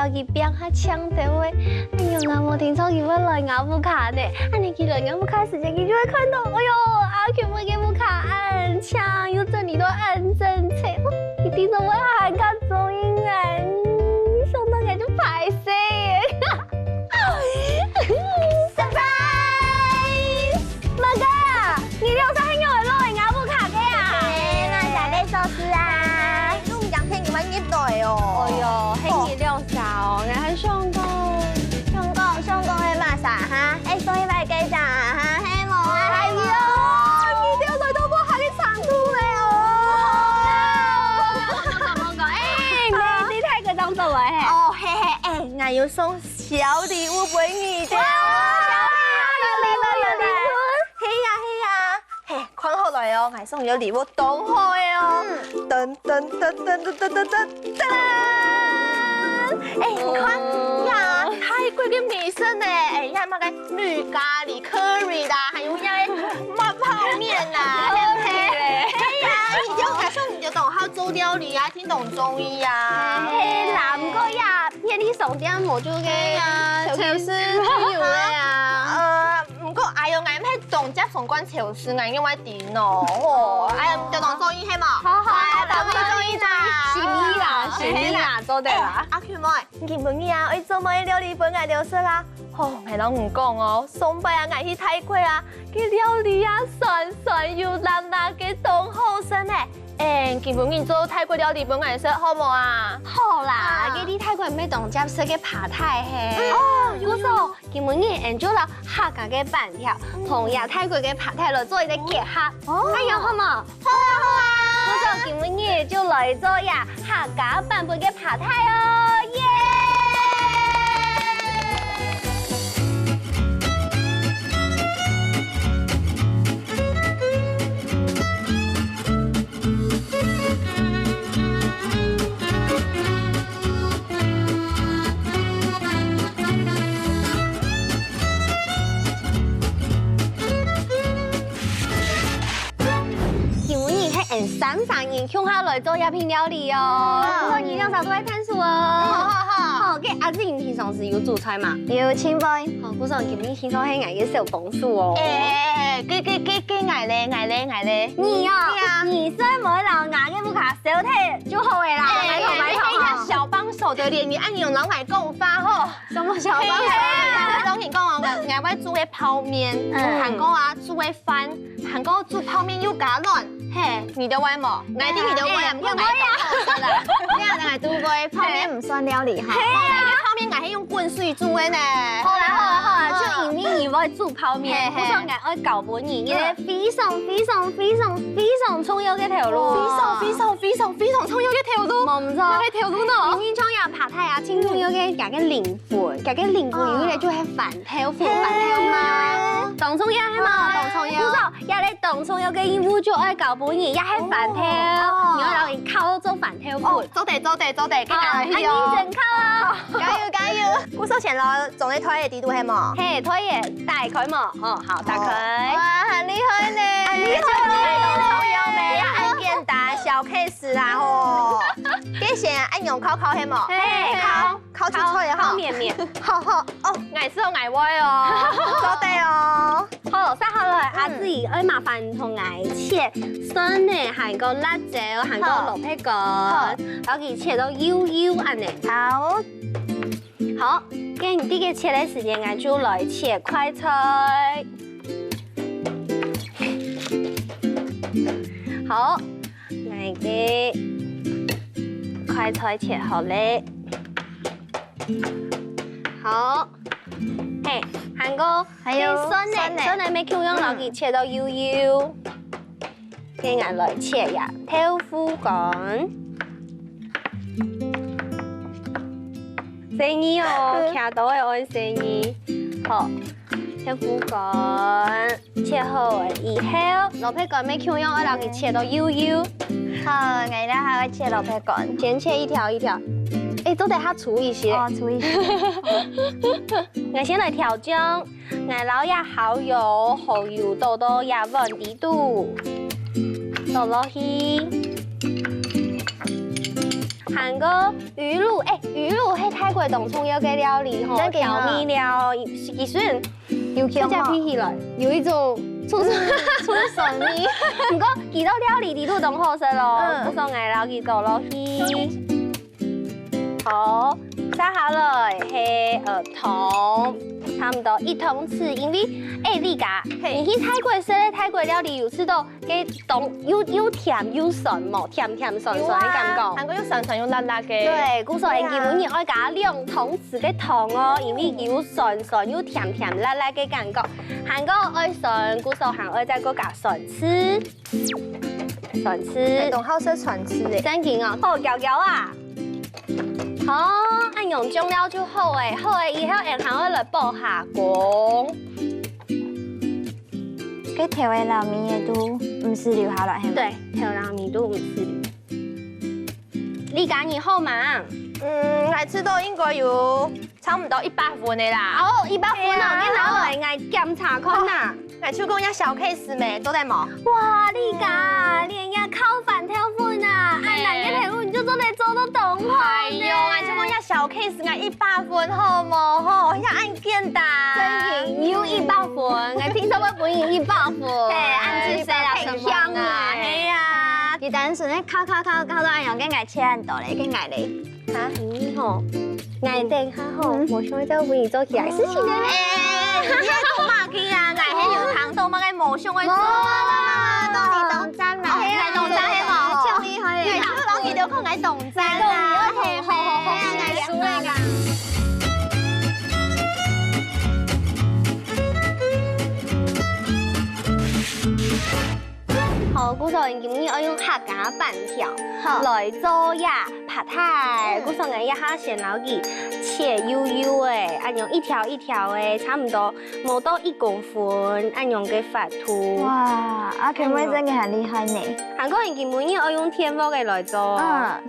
老去边下抢电话，哎呦，我冇听说佢要来雅布卡呢，你去来雅布卡时间，你就会看到，哎呦，阿全部嘅布卡按抢，又这里都按正车，一定都会喊个中英人，想到我就排死。surprise， 马哥，你六三兄係攞嚟雅布卡嘅啊？那啥你做事啊？都唔想聽你們一對哦。哎呦，係你六三哦，我係上工。上工係嘛啥哈？所以咪記咋哈？係冇啊？哎呦，你六歲都冇下啲長度咧哦。冇講，你睇佢當做咩？哦嘿嘿，我要送小禮物俾你啫。看好來哦，我送咗禮物當開哦，噔噔噔噔噔噔噔噔噔！你看呀，泰國嘅美食呢，呀乜嘅綠咖喱 curry 啦，還有呀麻泡麵啦，係唔係？係呀，你就假設你就懂好做料理啊，聽懂中醫啊。係南哥呀，遍地送點冇做嘅呀，潮師都有嘅呀。唔過哎呦，我唔係懂接送關潮師，我因為點咯？哎呀，就當中醫係嘛？好，當中醫咋？是咪啦，做對啦。阿權妹，你見唔見啊？我做乜料理本來就是啦。哦，係咯唔講哦，上擺啊，我去泰國啊，啲料理啊，酸酸又辣辣嘅，都好食呢。見唔見做泰國料理本來食好冇啊？好啦，嗰啲泰國咩動接食嘅扒太係。哦，嗰時見唔見做啦客家嘅板條，同亞泰國嘅扒太來做一個結合。哦，哎呀，好冇？好啊，好啊。嗰時見唔見就來做呀客家版本嘅扒太哦，耶！3人向下來做一片料理哦，不過你兩手都喺攤數哦。好，嘅阿子你平常時有做菜嘛？有清杯。好，嗰陣見你平常係捱嘅小幫數哦。捱咧。你啊，你雖然冇留牙嘅不卡小體就好嘅啦。拜託，小幫手的臉，你按你用老奶夠發吼。什麼小幫手？我當你講我會煮嘅泡麵，韓國啊煮嘅飯，韓國煮泡麵又加卵。嘿，你的外冇，我啲你的外唔係啦。你係煮過泡麵唔算料理哈。泡麵我係用滾水煮嘅呢。好啦，就因為你會煮泡麵，我想我愛搞本你嘅非常重要嘅條路。非常重要嘅條路。冇錯，咩條路呢？你重要扒太啊，清重要嘅夾嘅靈魂，夾嘅靈魂有咧就係飯條嘛。當重要係嘛？當重要。冇錯，有你當重要嘅業務就愛搞本你，也係飯條，然後你靠做飯條盤。做地，認真靠啊！加油！我收錢咯，仲你推嘅地圖係冇？嘿，推嘢打開嘛？哦，好，打開。哇，很厲害呢！厲害！重要咩？要按鍵打小 case 啦吼。啲錢按用烤係冇？嘿，烤出菜啊！烤麵。好哦，捱死我捱歪哦，做地哦。好，曬好啦，阿子怡，麻煩同我切蒜呢，韓國辣椒，韓國蘿蔔乾，然後佢切到幼安呢。好，跟住啲嘅切嘅時間，我就來切快菜。好，我嘅快菜切好咧。好，嘿，韓國嘅蒜呢，咩叫用落去切到幼，跟住來切呀豆腐乾。生意哦，徛到嘅愛生意。好，豆腐乾切好以後，蘿蔔乾咩叫用我落去切到幼。好，我咧還會切蘿蔔乾，先切一條。都得下粗一些。哦，粗一些。我先來調醬，我撈一蠔油，蠔油倒到一碗底度，倒落去。韓國魚露，魚露係泰國國當中有嘅料理吼，調味料，其實有香哦，比起來有一種出神味。不過幾道料理啲都當好食咯，不送嚟撈幾道落去。好，撒下來係糖，差唔多1湯匙，因為你家，你去泰國食咧泰國料理有吃到嘅凍又甜又酸冇，甜甜酸酸嘅感覺。韓國又酸酸又辣辣嘅。對，故所人基本上愛加2湯匙嘅糖哦，因為又酸酸又甜甜辣辣嘅感覺。韓國愛酸，故所韓愛再個加酸吃，酸吃。仲好食酸吃嘅。真勁哦，好攪攪啊！好，按用醬料就好誒，好誒，以後人韓愛來煲下鍋。佢調嘅撈麵嘅都唔是留下來係咪？對，調撈麵都唔是。你揀以後嘛？嚟吃到應該有差唔多100份嘅啦。哦，100份啊！你攞嚟嗌檢查看呐。嚟手工一小 case 咩？都得冇？哇，你家連日烤飯挑份啊！按哪個題目你就做嚟做到懂係喲，嚟手工一小 case 嗌100份好冇？好，一按簡單。真型要100份，我聽說會本人100份。係，按住食啦，很香啊！係啊，佢單純咧烤到按用嘅嗌切很多咧，嘅嗌你。嚇，吼，嗌定下吼，冇想到本人做起來事情咧。你喺度罵佢啊？嗌喺有糖豆乜嘅冇想去做啊？當你當真啊？係當真係冇？超厲害嘅。攞幾條空嗌當真啊？好，嗌輸嚟㗎。好，古時候人建議我用客家板條來做呀拍泰。古時候人一下先攞佢切幼幼誒，按用一條一條誒，差唔多冇到1公分，按用嘅法度。哇，阿權妹真嘅很厲害呢。韓國人建議我用天鍋嘅來做。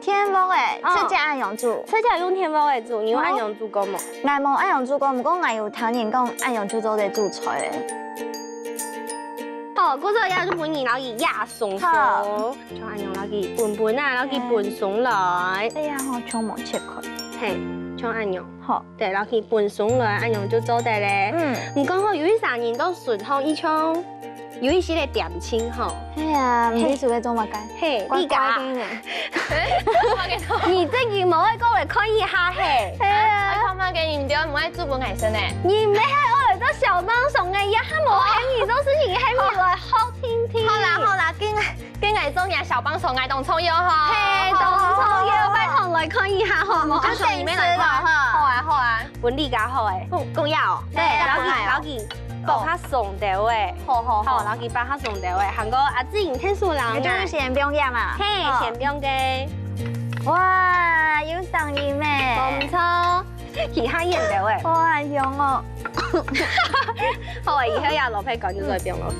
天鍋誒，出隻按用煮。出隻用天鍋嘅做，你有按用煮過冇？我冇按用煮過，不過我有聽人講按用煮做嘅煮菜嘅。哦，嗰時候要就本人攞佢壓鬆鬆，就按用攞佢拌啊，攞佢拌鬆來。哎呀，我從冇切佢。係，像按用。好，對，攞佢拌鬆來，按用就做得咧。唔講好，有啲啥人都順通一槍，有一些嘅點清吼。係啊，唔知做嘅做乜嘅。嘿，你家。你這個冇愛講嚟可以下嘿。係啊，我看媽嘅唔對，唔愛做本藝生咧。你唔係我嚟做小幫手嘅，一下冇喺你做事情，喺你來好聽聽。好啦，跟藝做嘢小幫手，愛當蔥油嗬。嘿，當蔥油拜託來看一下好冇？阿姐，你咩嚟話？好啊，本地家好誒。公要。對，老記爆下鬆掉誒。好，老記爆下鬆掉誒。韓國阿姊聽數人你就是先不用嘢嘛。嘿，先不用嘅。哇，有聲音咩？唔錯，其他人掉誒。哇，香哦。好啊，以後要落去講就再不用落去。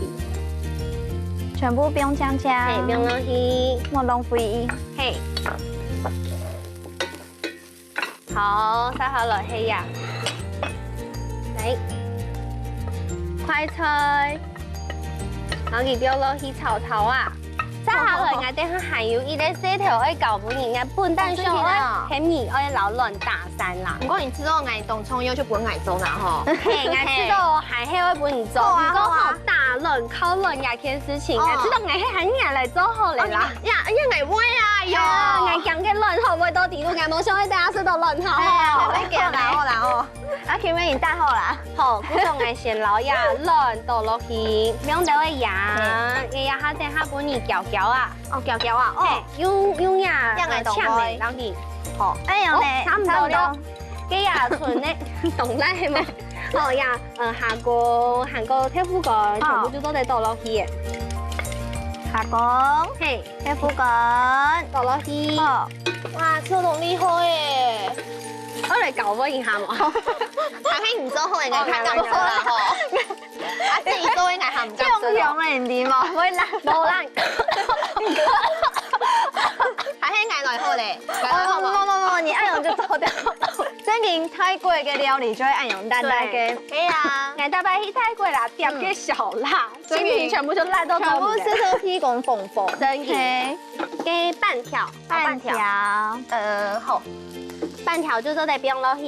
全部不用醬醬。嘿，不用落去。冇浪費。嘿。好，撒好落去呀。嚟，快菜，攞佢丟落去炒炒啊！撒下來，我等下還有一個細條愛搞本人嘅笨蛋上愛甜米愛撈亂打散啦。唔過你知道愛當蔥油就本愛做啦嗬。嘿，我知道還係愛本人做，唔過好打亂、烤亂廿件事情，我知道我係很難嚟做好嚟啦。愛會啊，喲，我講嘅亂好唔會到地度，我冇想去大家食到亂好。好啦哦。阿權妹已經打好啦。好，嗰種我先撈呀亂倒落去，兩條嘅牙，嘅牙下等下本人攪攪啊。哦，攪啊，哦，用呀，讓我炝味，撈佢。好，哎呀，差唔多咯。嘅牙純咧，懂啦係咪？好呀，韓國鐵夫乾全部就都得倒落去嘅。下講，嘿，鐵夫乾倒落去。哇，超動厲害耶！我嚟搞我一下嘛。但係唔做好人哋太做啦嗬。阿姐做嘅係唔做。中用嘅人點啊？會爛冇爛。係喺嗌來好咧。冇，你按用就做掉。真件泰國嘅料理就係按用淡淡嘅。係啊。我大概去泰國啦，點嘅小辣，今天全部就辣到全部是都提供豐富。真嘅。嘅半條。半條。好。半條就做得冰落去，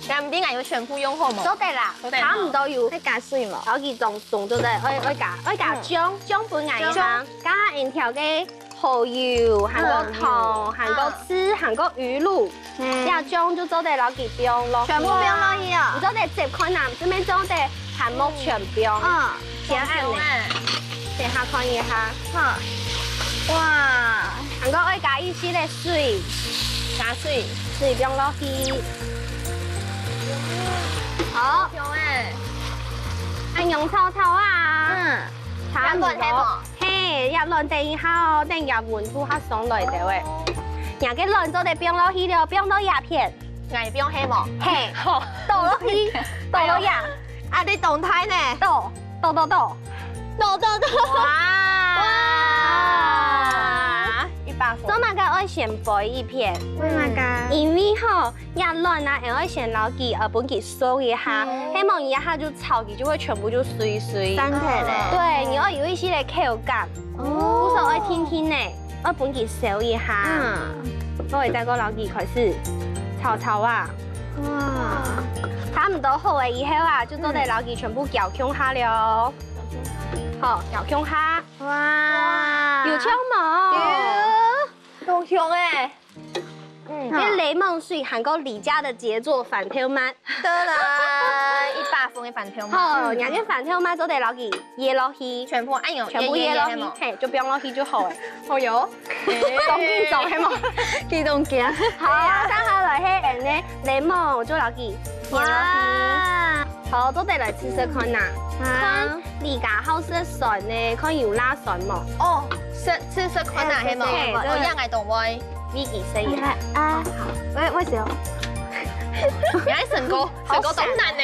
兩邊係要全部用好冇？做得啦，差唔多要。你加水冇？攞佢仲做得，愛加薑本嚟嘅嚇，加下鹽條嘅蠔油、韓國糖、韓國絲、韓國魚露，加薑就做得攞佢冰落。全部冰落去啊！唔做得接困難，這邊做得韓木全冰。先按呢，先下看一下。哇！韓國愛加一些嘅水，加水冰落去。好，按用炒啊。差唔多，嘿，入輪等一下哦，等入溫度下上來的喂。人嘅輪做得冰落去了，冰到鴉片，嗌冰希望，嘿，倒落去，倒落呀，啊你動態呢？倒，哇！100做乜嘅愛先背一片？為乜㗎？因為吼入輪啊，愛先撈佢，本佢收一下，希望一下就炒佢就會全部就碎碎。三體咧。對，你要有一些嘅口感。哦。古時愛天天呢，愛本佢收一下。我哋再個撈佢開始炒啊。哇！差唔多好嘅以後啊，就做得撈佢全部攪香下了。好，攪香下。哇！有香冇？好香誒！因為檸檬水韓國李家的傑作飯條媽。得啦，100分嘅飯條媽。好，人嘅飯條媽做得撈佢椰落去，全部按用，全部椰落去，嘿，就冰落去就好誒。好有，當邊做係冇？機動鏡。好，生下來係人咧檸檬做撈佢椰落去。好，做得來試試看呐。看你家好食蒜呢，看有辣蒜冇？哦，吃看哪係冇？我一嗌動威。呢件食嘢啊，喂小，你喺成個咁難呢？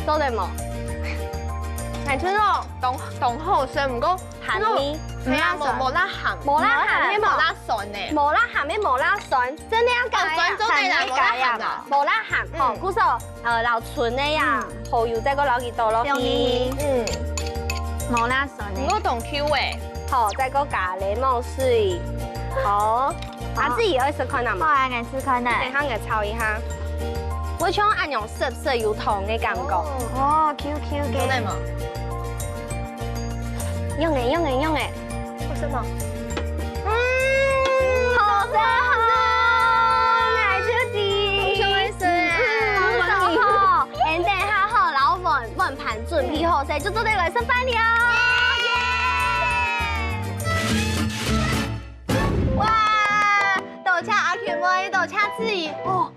做得冇？係出咯，凍好食唔過鹹味，係啊，冇辣鹹，冇辣鹹，冇辣蒜呢，冇辣鹹咩冇辣蒜，真係要改啊！做得啦，冇辣鹹啊，冇辣鹹，好，古時候留純嘅呀，蠔油再個撈佢倒落去，冇辣蒜唔過凍 Q 誒，好，再個加檸檬水，好，自己愛食看哪嘛？我愛試看呢。等下我炒一下，我想按用濕有糖嘅感覺。哦 ，QQ 嘅。做得冇？用嘅，好食冇？好食好，愛出啲，好食好食好，等下好，老碗盤準備好勢，就做得來食飯了。哇！豆叉阿權妹，豆叉自己，哦，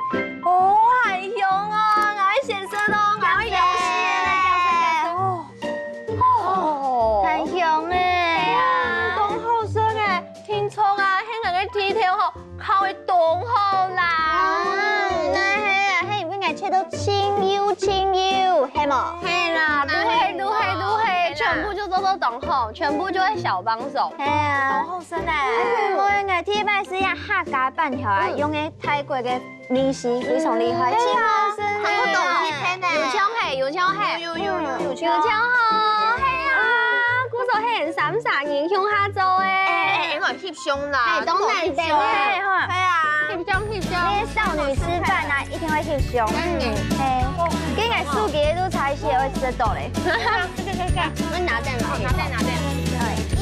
係香哦，我先食咯，我有很香誒，咁好食嘅，天窗啊，香人嘅地條嗬，靠會凍好啦。那係啊，係唔該切到清油，係冇？係啦，都係，全部就做到凍好，全部就係小幫手。係啊，好食咧。我應該第一擺試下客家板條啊，用嘅泰國嘅米線非常厲害，超好食咧。還有凍皮片呢，有槍係，有好，係啊，古時候係人三年向下做誒，應該翕相啦，當然係係啊，翕相。啲少女吃飯啊，一定會翕相。係，今日數幾都才寫會知道咧。我拿電腦，對。